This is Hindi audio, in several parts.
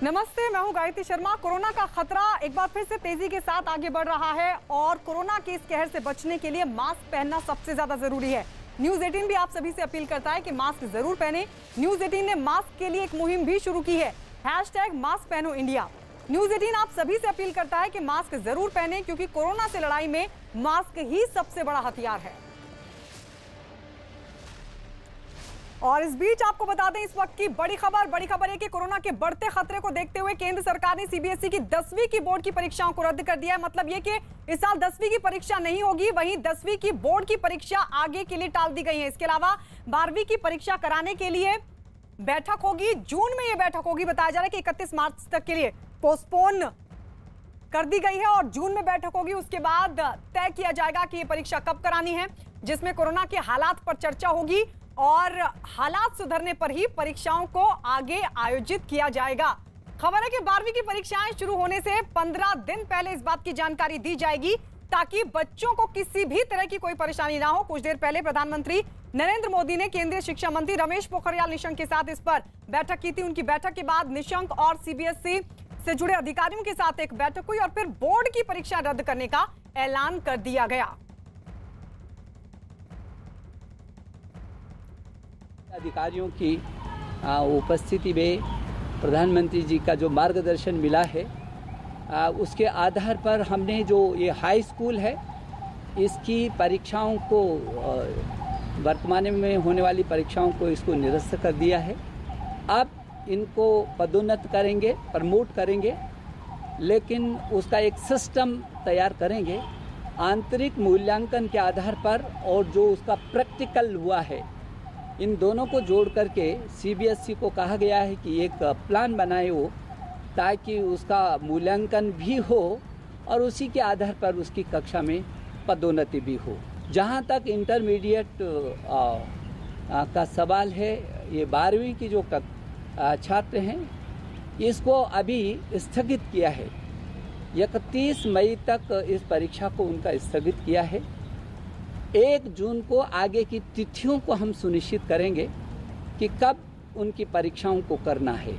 नमस्ते, मैं हूं गायत्री शर्मा। कोरोना का खतरा एक बार फिर से तेजी के साथ आगे बढ़ रहा है और कोरोना के इस कहर से बचने के लिए मास्क पहनना सबसे ज्यादा जरूरी है। न्यूज 18 भी आप सभी से अपील करता है कि मास्क जरूर पहने। न्यूज 18 ने मास्क के लिए एक मुहिम भी शुरू की है, #मास्क पहनो इंडिया। न्यूज 18 आप सभी से अपील करता है कि मास्क जरूर पहने, क्योंकि कोरोना से लड़ाई में मास्क ही सबसे बड़ा हथियार है। और इस बीच आपको बता दें, इस वक्त की बड़ी खबर है कि कोरोना के बढ़ते खतरे को देखते हुए केंद्र सरकार ने सीबीएसई की 10वीं की बोर्ड की परीक्षाओं को रद्द कर दिया है। मतलब ये कि इस साल 10वीं की परीक्षा नहीं होगी, वहीं 10वीं की बोर्ड की परीक्षा आगे के लिए टाल दी गई है। इसके अलावा 12वीं की परीक्षा कराने के लिए बैठक होगी, जून में यह बैठक होगी। बताया जा रहा है कि 31 मार्च तक के लिए पोस्टपोन कर दी गई है और जून में बैठक होगी। उसके बाद तय किया जाएगा कि ये परीक्षा कब करानी है, जिसमें कोरोना के हालात पर चर्चा होगी और हालात सुधरने पर ही परीक्षाओं को आगे आयोजित किया जाएगा। खबर है कि 12वीं की परीक्षाएं शुरू होने से 15 दिन पहले इस बात की जानकारी दी जाएगी, ताकि बच्चों को किसी भी तरह की कोई परेशानी ना हो। कुछ देर पहले प्रधानमंत्री नरेंद्र मोदी ने केंद्रीय शिक्षा मंत्री रमेश पोखरियाल निशंक के साथ इस पर बैठक की थी। उनकी बैठक के बाद निशंक और सीबीएसई से जुड़े अधिकारियों के साथ एक बैठक हुई और फिर बोर्ड की परीक्षा रद्द करने का ऐलान कर दिया गया। अधिकारियों की उपस्थिति में प्रधानमंत्री जी का जो मार्गदर्शन मिला है, उसके आधार पर हमने जो ये हाई स्कूल है इसकी परीक्षाओं को, वर्तमान में होने वाली परीक्षाओं को इसको निरस्त कर दिया है। अब इनको पदोन्नत करेंगे, प्रमोट करेंगे, लेकिन उसका एक सिस्टम तैयार करेंगे आंतरिक मूल्यांकन के आधार पर, और जो उसका प्रैक्टिकल हुआ है इन दोनों को जोड़ करके सीबीएसई को कहा गया है कि एक प्लान बनाए हो, ताकि उसका मूल्यांकन भी हो और उसी के आधार पर उसकी कक्षा में पदोन्नति भी हो। जहाँ तक इंटरमीडिएट का सवाल है, ये 12वीं की जो छात्र हैं इसको अभी स्थगित किया है। 31 मई तक इस परीक्षा को उनका स्थगित किया है। 1 जून को आगे की तिथियों को हम सुनिश्चित करेंगे कि कब उनकी परीक्षाओं को करना है।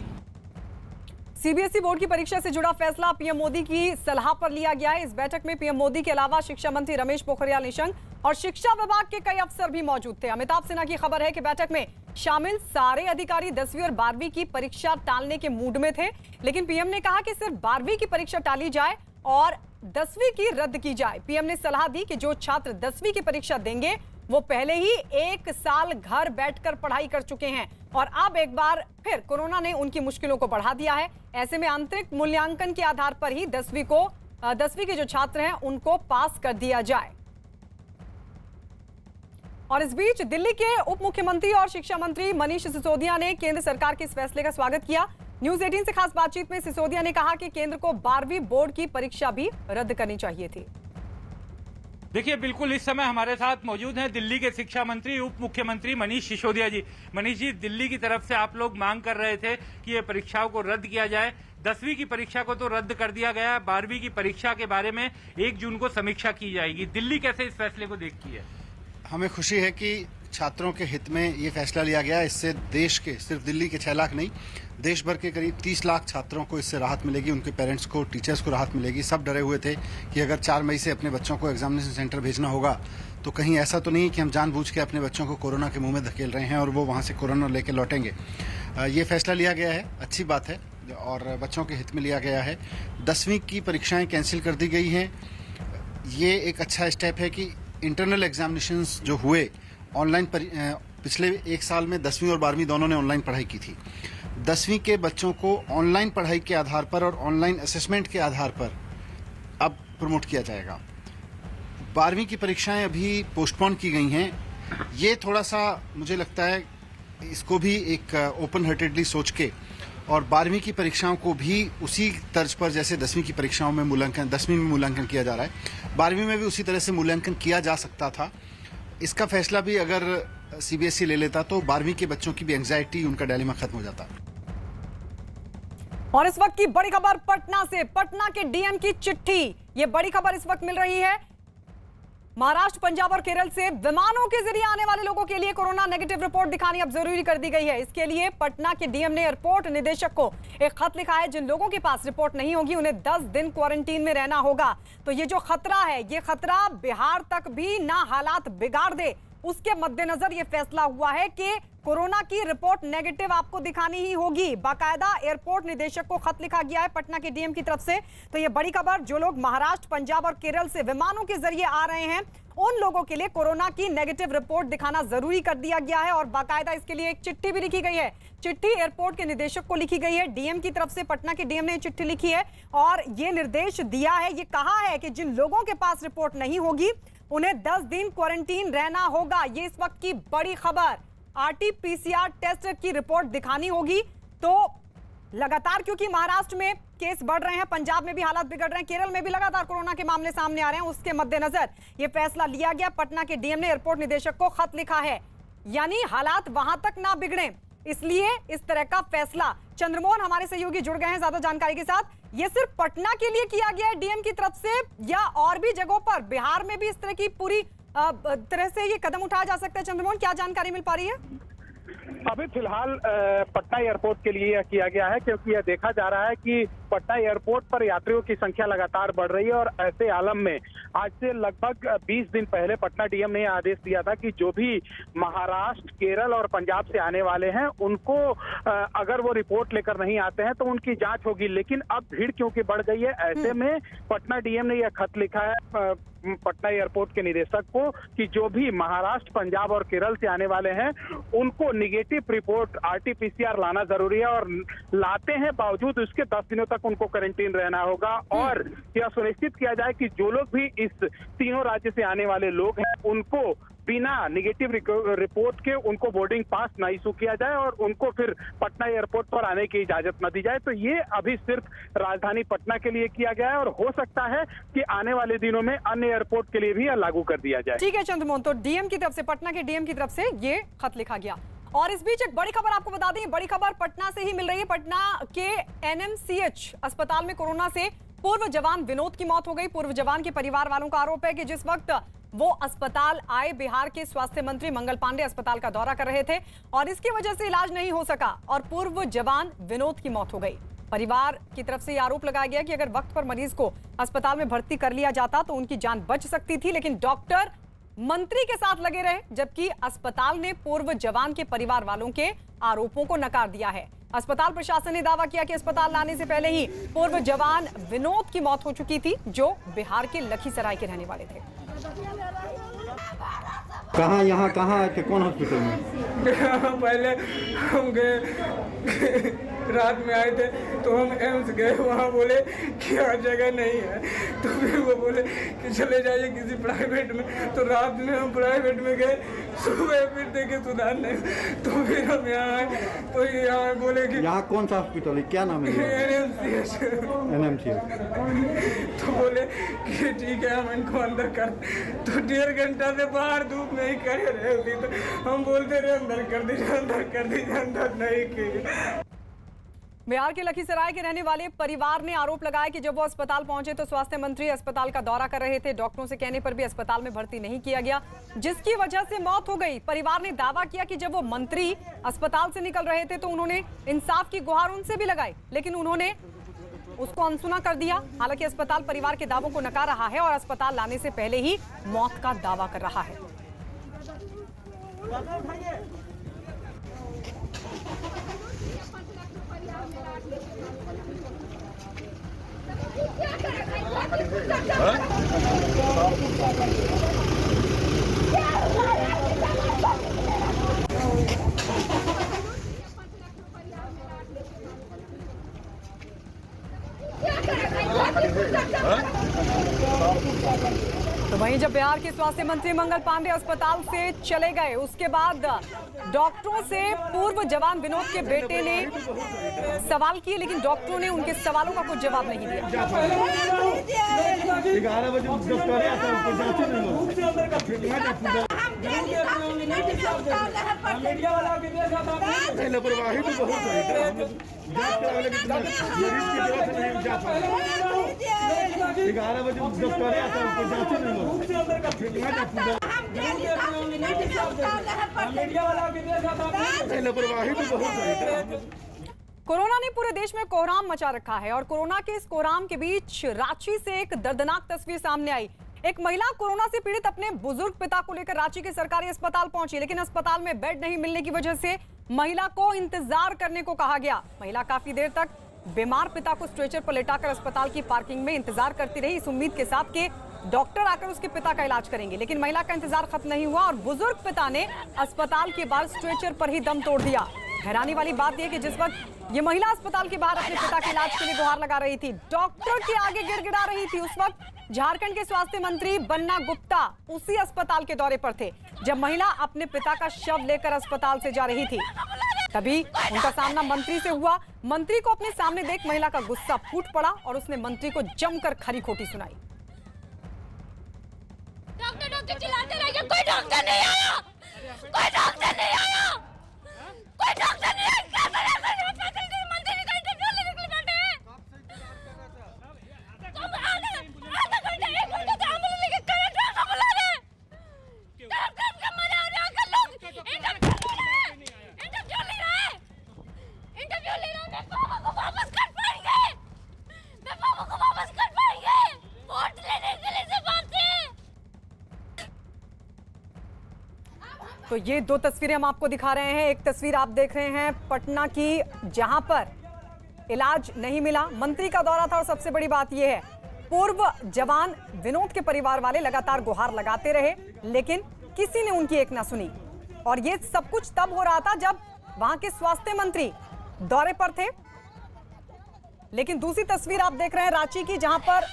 सीबीएसई बोर्ड की परीक्षा से जुड़ा फैसला पीएम मोदी की सलाह पर लिया गया है। इस बैठक में पीएम मोदी के अलावा शिक्षा मंत्री रमेश पोखरियाल निशंक और शिक्षा विभाग के कई अफसर भी मौजूद थे। अमिताभ सिन्हा की खबर है कि बैठक में शामिल सारे अधिकारी 10वीं और 12वीं की परीक्षा टालने के मूड में थे, लेकिन पीएम ने कहा कि सिर्फ 12वीं की परीक्षा टाली जाए और 10वीं की रद्द की जाए। पीएम ने सलाह दी कि जो छात्र 10वीं की परीक्षा देंगे वो पहले ही 1 साल घर बैठकर पढ़ाई कर चुके हैं और अब एक बार फिर कोरोना ने उनकी मुश्किलों को बढ़ा दिया है। ऐसे में आंतरिक मूल्यांकन के आधार पर ही 10वीं के जो छात्र हैं उनको पास कर दिया जाए। और इस बीच दिल्ली के उप मुख्यमंत्री और शिक्षा मंत्री मनीष सिसोदिया ने केंद्र सरकार के इस फैसले का स्वागत किया। न्यूज 18 से खास बातचीत में सिसोदिया ने कहा कि केंद्र को 12वीं बोर्ड की परीक्षा भी रद्द करनी चाहिए थी। देखिए, बिल्कुल इस समय हमारे साथ मौजूद हैं दिल्ली के शिक्षा मंत्री उप मुख्यमंत्री मनीष सिसोदिया जी। मनीष जी, दिल्ली की तरफ से आप लोग मांग कर रहे थे कि ये परीक्षाओं को रद्द किया जाए। 10वीं की परीक्षा को तो रद्द कर दिया गया है, 12वीं की परीक्षा के बारे में 1 जून को समीक्षा की जाएगी। दिल्ली कैसे इस फैसले को देखती है? हमें खुशी है कि छात्रों के हित में ये फैसला लिया गया। इससे देश के, सिर्फ दिल्ली के 6 लाख नहीं, देश भर के करीब 30 लाख छात्रों को इससे राहत मिलेगी, उनके पेरेंट्स को, टीचर्स को राहत मिलेगी। सब डरे हुए थे कि अगर 4 मई से अपने बच्चों को एग्जामिनेशन सेंटर भेजना होगा तो कहीं ऐसा तो नहीं कि हम जानबूझ के अपने बच्चों को कोरोना के मुंह में धकेल रहे हैं और वो वहाँ से कोरोना लेके लौटेंगे। ये फैसला लिया गया है, अच्छी बात है और बच्चों के हित में लिया गया है। 10वीं की परीक्षाएँ कैंसिल कर दी गई हैं। ये एक अच्छा स्टेप है कि इंटरनल एग्जामिनेशंस जो हुए ऑनलाइन, पिछले 1 साल में 10वीं और 12वीं दोनों ने ऑनलाइन पढ़ाई की थी। 10वीं के बच्चों को ऑनलाइन पढ़ाई के आधार पर और ऑनलाइन असेसमेंट के आधार पर अब प्रमोट किया जाएगा। 12वीं की परीक्षाएं अभी पोस्टपोन की गई हैं। ये थोड़ा सा मुझे लगता है इसको भी एक ओपन हार्टेडली सोच के और 12वीं की परीक्षाओं को भी उसी तर्ज पर जैसे 10वीं की परीक्षाओं में मूल्यांकन, 10वीं में मूल्यांकन किया जा रहा है, 12वीं में भी उसी तरह से मूल्यांकन किया जा सकता था। इसका फैसला भी अगर सीबीएसई ले लेता तो 12वीं के बच्चों की भी एंग्जाइटी, उनका डायलेमा खत्म हो जाता। और इस वक्त की बड़ी खबर पटना से, पटना के डीएम की चिट्ठी। ये बड़ी खबर इस वक्त मिल रही है। महाराष्ट्र, पंजाब और केरल से विमानों के जरिए आने वाले लोगों के लिए कोरोना नेगेटिव रिपोर्ट दिखानी अब जरूरी कर दी गई है। इसके लिए पटना के डीएम ने एयरपोर्ट निदेशक को एक खत लिखा है। जिन लोगों के पास रिपोर्ट नहीं होगी उन्हें 10 दिन क्वारंटीन में रहना होगा। तो ये जो खतरा है, ये खतरा बिहार तक भी ना हालात बिगाड़ दे, उसके मद्देनजर ये फैसला हुआ है कि कोरोना की रिपोर्ट नेगेटिव आपको दिखानी ही होगी। बाकायदा एयरपोर्ट निदेशक को खत लिखा गया है पटना के डीएम की तरफ से। तो ये बड़ी खबर, जो लोग महाराष्ट्र, पंजाब और केरल से विमानों के जरिए आ रहे हैं उन लोगों के लिए कोरोना की नेगेटिव रिपोर्ट दिखाना जरूरी कर दिया गया है। और बाकायदा इसके लिए एक चिट्ठी भी लिखी गई है। चिट्ठी एयरपोर्ट के निदेशक को लिखी गई है। डीएम की तरफ से पटना के डीएम ने चिट्ठी लिखी है और ये निर्देश दिया है, ये कहा है कि जिन लोगों के पास रिपोर्ट नहीं होगी उन्हें 10 दिन क्वारंटीन रहना होगा। ये इस वक्त की बड़ी खबर। आरटीपीसीआर टेस्ट की रिपोर्ट दिखानी होगी। तो लगातार क्योंकि महाराष्ट्र में केस बढ़ रहे हैं, पंजाब में भी हालात बिगड़ रहे हैं, केरल में भी लगातार कोरोना के मामले सामने आ रहे हैं, उसके मद्देनजर यह फैसला लिया गया। पटना के डीएम ने एयरपोर्ट निदेशक को खत लिखा है, यानी हालात वहां तक ना बिगड़े, इसलिए इस तरह का फैसला। चंद्रमोहन हमारे सहयोगी जुड़ गए हैं ज्यादा जानकारी के साथ। ये सिर्फ पटना के लिए किया गया है डीएम की तरफ से या और भी जगहों पर बिहार में भी इस तरह की पूरी तरह से ये कदम उठाया जा सकता है? चंद्रमोहन, क्या जानकारी मिल पा रही है? अभी फिलहाल पटना एयरपोर्ट के लिए यह किया गया है क्योंकि यह देखा जा रहा है कि पटना एयरपोर्ट पर यात्रियों की संख्या लगातार बढ़ रही है और ऐसे आलम में आज से लगभग 20 दिन पहले पटना डीएम ने आदेश दिया था कि जो भी महाराष्ट्र, केरल और पंजाब से आने वाले हैं उनको अगर वो रिपोर्ट लेकर नहीं आते हैं तो उनकी जांच होगी। लेकिन अब भीड़ क्योंकि बढ़ गई है, ऐसे में पटना डीएम ने यह खत लिखा है पटना एयरपोर्ट के निदेशक को कि जो भी महाराष्ट्र, पंजाब और केरल से आने वाले हैं उनको निगेटिव रिपोर्ट आरटीपीसीआर लाना जरूरी है और लाते हैं बावजूद उसके 10 दिनों तक उनको क्वारंटीन रहना होगा। और यह सुनिश्चित किया जाए कि जो लोग भी इस तीनों राज्य से आने वाले लोग हैं उनको बिना निगेटिव रिपोर्ट के उनको बोर्डिंग पास ना इशू किया जाए और उनको फिर पटना एयरपोर्ट पर आने की इजाजत न दी जाए। तो ये अभी सिर्फ राजधानी पटना के लिए किया गया है और हो सकता है कि आने वाले दिनों में अन्य एयरपोर्ट के लिए भी लागू कर दिया जाए। ठीक है चंद्रमोहन, तो डीएम की तरफ से, पटना के डीएम की तरफ से ये खत लिखा गया। और इस बीच एक बड़ी खबर आपको बता दें, बड़ी खबर पटना से ही मिल रही है। पटना के एनएमसीएच अस्पताल में कोरोना से पूर्व जवान विनोद की मौत हो गई। पूर्व जवान के परिवार वालों का आरोप है कि जिस वक्त वो अस्पताल आए, बिहार के स्वास्थ्य मंत्री मंगल पांडे अस्पताल का दौरा कर रहे थे और इसकी वजह से इलाज नहीं हो सका और पूर्व जवान विनोद की मौत हो गई। परिवार की तरफ से आरोप लगाया गया कि अगर वक्त पर मरीज को अस्पताल में भर्ती कर लिया जाता तो उनकी जान बच सकती थी, लेकिन डॉक्टर मंत्री के साथ लगे रहे, जबकि अस्पताल ने पूर्व जवान के परिवार वालों के आरोपों को नकार दिया है। अस्पताल प्रशासन ने दावा किया कि अस्पताल लाने से पहले ही पूर्व जवान विनोद की मौत हो चुकी थी, जो बिहार के लखीसराय के रहने वाले थे। कहाँ यहाँ कहाँ आए थे, कौन हॉस्पिटल में? पहले हम गए रात में आए थे तो हम एम्स गए, वहाँ बोले कि हर जगह नहीं है, तो फिर वो बोले कि चले जाइए किसी प्राइवेट में। तो रात में हम प्राइवेट में गए, सुबह फिर देखे सुधार नहीं, तो फिर हम यहाँ आए तो यहाँ बोले कि यहाँ कौन सा हॉस्पिटल है, क्या नाम है? एनएमसीएच। तो बोले कि ठीक है हम इनको अंदर कर। तो 1.5 घंटा से बाहर धूप नहीं करे रहे होती, तो हम बोलते रहे अंदर कर दीजिए, अंदर कर दीजिए, अंदर नहीं किए। बिहार के लखीसराय के रहने वाले परिवार ने आरोप लगाया कि जब वो अस्पताल पहुंचे तो स्वास्थ्य मंत्री अस्पताल का दौरा कर रहे थे। डॉक्टरों से कहने पर भी अस्पताल में भर्ती नहीं किया गया, जिसकी वजह से मौत हो गई। परिवार ने दावा किया कि जब वो मंत्री अस्पताल से निकल रहे थे तो उन्होंने इंसाफ की गुहार उनसे भी लगाई, लेकिन उन्होंने उसको अनसुना कर दिया। हालांकि अस्पताल परिवार के दावों को नकार रहा है और अस्पताल लाने से पहले ही मौत का दावा कर रहा है। तो वहीं जब बिहार के स्वास्थ्य मंत्री मंगल पांडे अस्पताल से चले गए, उसके बाद डॉक्टरों से पूर्व जवान विनोद के बेटे ने सवाल किए, लेकिन डॉक्टरों ने उनके सवालों का कोई जवाब नहीं दिया। लापरवाही भी बहुत है। 11 बजे दफ्तर आता है, कोई जांच नहीं होती। लापरवाही तो बहुत है। कोरोना ने पूरे देश में कोहराम मचा रखा है और कोरोना के इस कोहराम के बीच रांची से एक दर्दनाक तस्वीर सामने आई। एक महिला कोरोना से पीड़ित अपने बुजुर्ग पिता को लेकर रांची के सरकारी अस्पताल पहुंची, लेकिन अस्पताल में बेड नहीं मिलने की वजह से महिला को इंतजार करने को कहा गया। महिला काफी देर तक बीमार पिता को स्ट्रेचर पर लेटाकर अस्पताल की पार्किंग में इंतजार करती रही, इस उम्मीद के साथ कि डॉक्टर आकर उसके पिता का इलाज करेंगे। लेकिन महिला का इंतजार खत्म नहीं हुआ और बुजुर्ग पिता ने अस्पताल के बाहर स्ट्रेचर पर ही दम तोड़ दिया। हैरानी वाली बात यह कि जिस वक्त ये महिला अस्पताल के बाहर अपने पिता के इलाज के लिए गुहार लगा रही थी, डॉक्टर के आगे गिड़गिड़ा रही थी, उस वक्त झारखंड के स्वास्थ्य मंत्री बन्ना गुप्ता उसी अस्पताल के दौरे पर थे जब महिला अपने पिता का शव लेकर अस्पताल से जा रही थी। तभी उनका सामना मंत्री से हुआ। मंत्री को अपने सामने देख महिला का गुस्सा फूट पड़ा और उसने मंत्री को जमकर खरी खोटी सुनाई। डॉक्टर डॉक्टर चिल्लाते रहिए, कोई डॉक्टर नहीं आया, कोई डॉक्टर नहीं आया, कोई डॉक्टर नहीं आया। क्या करें, मंत्री का इंटरव्यू लेने के लिए बैठे हैं। आधा घंटा 1 घंटा से एम्बुलेंस लेके कलेक्टर को बुला रहे हैं। डॉक्टर का मना हो रहा है, लोग इंटरव्यू ले रहे हैं। मैं पापा को वापस कर पाएंगे, मैं पापा को वापस कर पाएंगे, वोट लेने के लिए से बात है। तो ये दो तस्वीरें हम आपको दिखा रहे हैं। एक तस्वीर आप देख रहे हैं पटना की, जहां पर इलाज नहीं मिला, मंत्री का दौरा था और सबसे बड़ी बात यह है पूर्व जवान विनोद के परिवार वाले लगातार गुहार लगाते रहे, लेकिन किसी ने उनकी एक ना सुनी। और ये सब कुछ तब हो रहा था जब वहां के स्वास्थ्य मंत्री दौरे पर थे। लेकिन दूसरी तस्वीर आप देख रहे हैं रांची की, जहां पर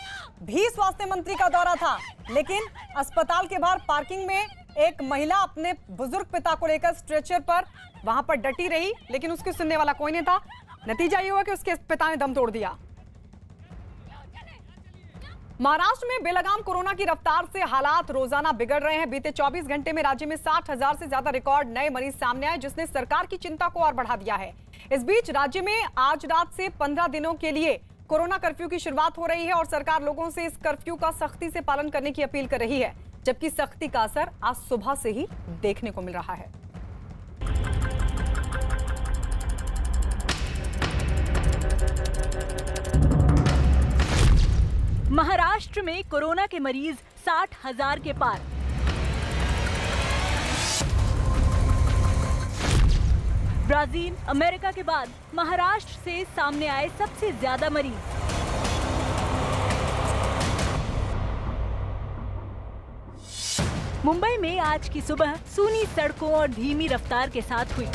भी स्वास्थ्य मंत्री का दौरा था, लेकिन अस्पताल के बाहर पार्किंग में एक महिला अपने बुजुर्ग पिता को लेकर स्ट्रेचर पर वहां पर डटी रही, लेकिन उसकी सुनने वाला कोई नहीं था। नतीजा ये हुआ कि उसके पिता ने दम तोड़ दिया। महाराष्ट्र में बेलगाम कोरोना की रफ्तार से हालात रोजाना बिगड़ रहे हैं। बीते 24 घंटे में राज्य में 60,000 से ज्यादा रिकॉर्ड नए मरीज सामने आए, जिसने सरकार की चिंता को और बढ़ा दिया है। इस बीच राज्य में आज रात से 15 दिनों के लिए कोरोना कर्फ्यू की शुरुआत हो रही है और सरकार लोगों से इस कर्फ्यू का सख्ती से पालन करने की अपील कर रही है, जबकि सख्ती का असर आज सुबह से ही देखने को मिल रहा है। महाराष्ट्र में कोरोना के मरीज 60,000 के पार। ब्राजील, अमेरिका के बाद महाराष्ट्र से सामने आए सबसे ज्यादा मरीज। मुंबई में आज की सुबह सूनी सड़कों और धीमी रफ्तार के साथ हुई।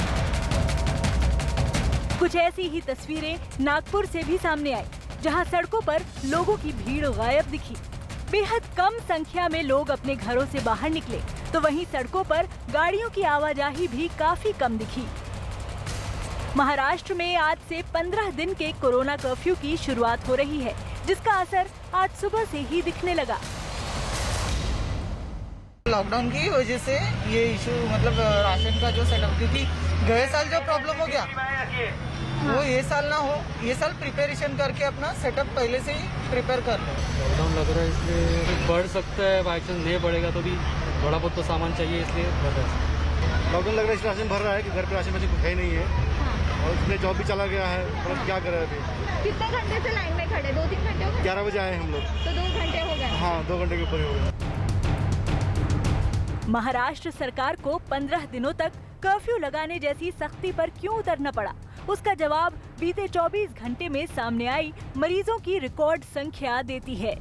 कुछ ऐसी ही तस्वीरें नागपुर से भी सामने आई, जहां सड़कों पर लोगों की भीड़ गायब दिखी। बेहद कम संख्या में लोग अपने घरों से बाहर निकले, तो वहीं सड़कों पर गाड़ियों की आवाजाही भी काफी कम दिखी। महाराष्ट्र में आज से 15 दिन के कोरोना कर्फ्यू की शुरुआत हो रही है, जिसका असर आज सुबह से ही दिखने लगा। लॉकडाउन की वजह से ये इशू, मतलब राशन का जो सेटअप, क्योंकि गए साल जो प्रॉब्लम हो गया वो ये साल ना हो, ये साल प्रिपरेशन करके अपना सेटअप पहले से ही प्रिपेयर कर लो। लॉकडाउन लग रहा है इसलिए बढ़ सकता है, बाई चांस नहीं बढ़ेगा तो भी थोड़ा बहुत तो सामान चाहिए, इसलिए बढ़ रहा है। लॉकडाउन लग रहा है इसलिए राशन भर रहा है कि घर पे राशन में कुछ है नहीं है और इसलिए जॉब भी चला गया है, मतलब क्या कर रहे हैं अभी। कितने घंटे से लाइन में खड़े? 2-3 घंटे हो गए? 11 बजे आए हम लोग, तो 2 घंटे हो गए। हाँ 2 घंटे के ऊपर हो गए। महाराष्ट्र सरकार को 15 दिनों तक कर्फ्यू लगाने जैसी सख्ती पर क्यों उतरना पड़ा, उसका जवाब बीते 24 घंटे में सामने आई मरीजों की रिकॉर्ड संख्या देती है।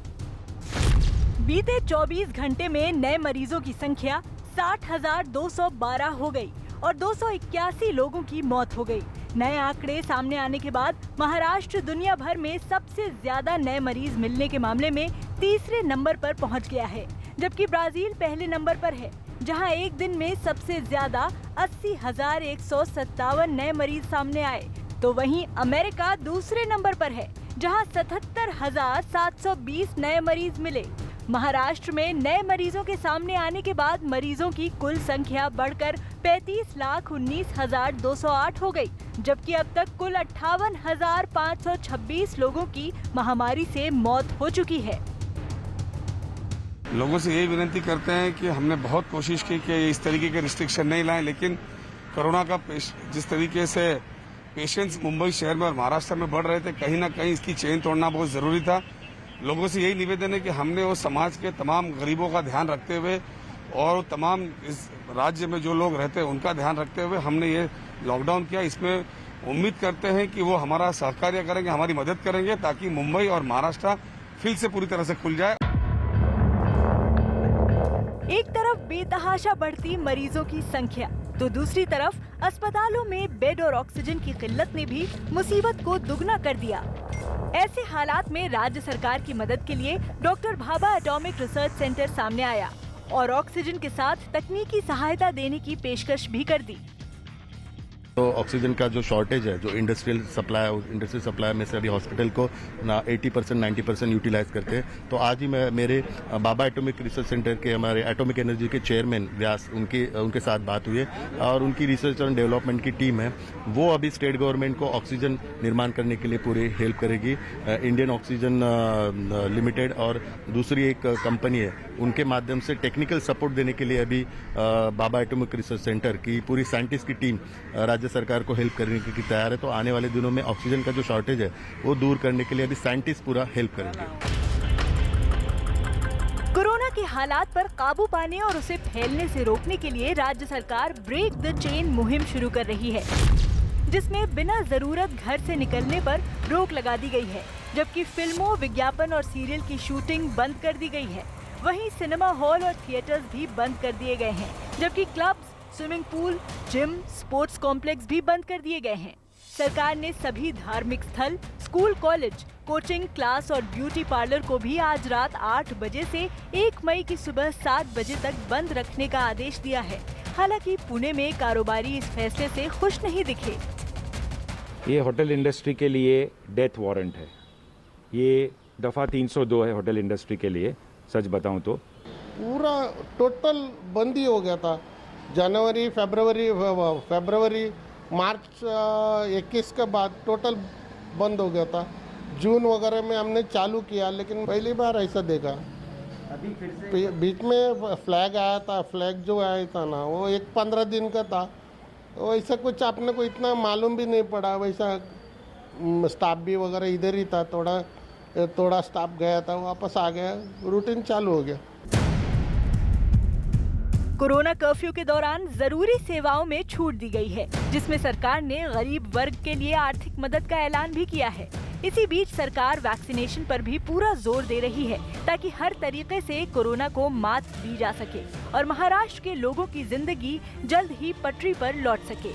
बीते 24 घंटे में नए मरीजों की संख्या 60,212 हो गई और 281 लोगों की मौत हो गई। नए आंकड़े सामने आने के बाद महाराष्ट्र दुनिया भर में सबसे ज्यादा नए मरीज मिलने के मामले में तीसरे नंबर पर पहुंच गया है, जबकि ब्राजील पहले नंबर पर है, जहां एक दिन में सबसे ज्यादा 80,157 नए मरीज सामने आए। तो वहीं अमेरिका दूसरे नंबर पर है, जहां 77,720 नए मरीज मिले। महाराष्ट्र में नए मरीजों के सामने आने के बाद मरीजों की कुल संख्या बढ़कर 35,19,208 हो गई, जबकि अब तक कुल 58,526 लोगों की महामारी से मौत हो चुकी है। लोगों से यही विनती करते हैं कि हमने बहुत कोशिश की कि इस तरीके के रिस्ट्रिक्शन नहीं लाएं, लेकिन कोरोना का जिस तरीके से पेशेंट्स मुंबई शहर में और महाराष्ट्र में बढ़ रहे थे, कहीं ना कहीं इसकी चेन तोड़ना बहुत जरूरी था। लोगों से यही निवेदन है कि हमने वो समाज के तमाम गरीबों का ध्यान रखते हुए और तमाम इस राज्य में जो लोग रहते हैं उनका ध्यान रखते हुए हमने ये लॉकडाउन किया। इसमें उम्मीद करते हैं कि वो हमारा सहकार्य करेंगे, हमारी मदद करेंगे, ताकि मुंबई और महाराष्ट्र फिर से पूरी तरह से खुल जाए। एक तरफ बेतहाशा बढ़ती मरीजों की संख्या, तो दूसरी तरफ अस्पतालों में बेड और ऑक्सीजन की किल्लत ने भी मुसीबत को दुगना कर दिया। ऐसे हालात में राज्य सरकार की मदद के लिए doctor Bhabha atomic research centre सामने आया और ऑक्सीजन के साथ तकनीकी सहायता देने की पेशकश भी कर दी। तो ऑक्सीजन का जो शॉर्टेज है, जो इंडस्ट्रियल सप्लाई में से अभी हॉस्पिटल को ना 80% 90% यूटिलाइज करते हैं। तो आज ही मैं मेरे बाबा एटॉमिक रिसर्च सेंटर के हमारे एटॉमिक एनर्जी के चेयरमैन व्यास उनके साथ बात हुई है और उनकी रिसर्च एंड डेवलपमेंट की टीम है, वो अभी स्टेट गवर्नमेंट को ऑक्सीजन निर्माण करने के लिए पूरी हेल्प करेगी। इंडियन ऑक्सीजन लिमिटेड और दूसरी एक कंपनी है, उनके माध्यम से टेक्निकल सपोर्ट देने के लिए अभी बाबा एटॉमिक रिसर्च सेंटर की पूरी साइंटिस्ट की टीम राज्य सरकार को हेल्प करने की तैयार है। तो आने वाले दिनों में ऑक्सीजन का जो शॉर्टेज है वो दूर करने के लिए अभी साइंटिस्ट पूरा हेल्प करेंगे। कोरोना के हालात पर काबू पाने और उसे फैलने से रोकने के लिए राज्य सरकार ब्रेक द चेन मुहिम शुरू कर रही है, जिसमें बिना जरूरत घर से निकलने पर रोक लगा दी गई है, जबकि फिल्मों, विज्ञापन और सीरियल की शूटिंग बंद कर दी गई है। वहीं सिनेमा हॉल और थिएटर्स भी बंद कर दिए गए हैं, जबकि clubs, swimming pool, gym, sports complex भी बंद कर दिए गए हैं। सरकार ने सभी धार्मिक स्थल, स्कूल, कॉलेज, कोचिंग क्लास और ब्यूटी पार्लर को भी आज रात 8 बजे से 1 मई की सुबह 7 बजे तक बंद रखने का आदेश दिया है। हालांकि पुणे में कारोबारी इस फैसले से खुश नहीं दिखे। ये होटल इंडस्ट्री के लिए डेथ वारंट है। ये दफा 302 है होटल इंडस्ट्री के लिए। सच बताऊं तो पूरा टोटल बंद ही हो गया था। जनवरी, फरवरी, मार्च 21 के बाद टोटल बंद हो गया था। जून वगैरह में हमने चालू किया, लेकिन पहली बार ऐसा देखा। अभी फिर से बीच में फ्लैग आया था, फ्लैग जो आया था ना वो 15 दिन का था। वैसा कुछ अपने को इतना मालूम भी नहीं पड़ा। वैसा स्टाफ भी वगैरह इधर ही था, थोड़ा स्टाफ गया था, वापस आ गया, रूटीन चालू हो गया। कोरोना कर्फ्यू के दौरान जरूरी सेवाओं में छूट दी गई है, जिसमें सरकार ने गरीब वर्ग के लिए आर्थिक मदद का ऐलान भी किया है। इसी बीच सरकार वैक्सीनेशन पर भी पूरा जोर दे रही है, ताकि हर तरीके से कोरोना को मात दी जा सके और महाराष्ट्र के लोगों की जिंदगी जल्द ही पटरी पर लौट सके।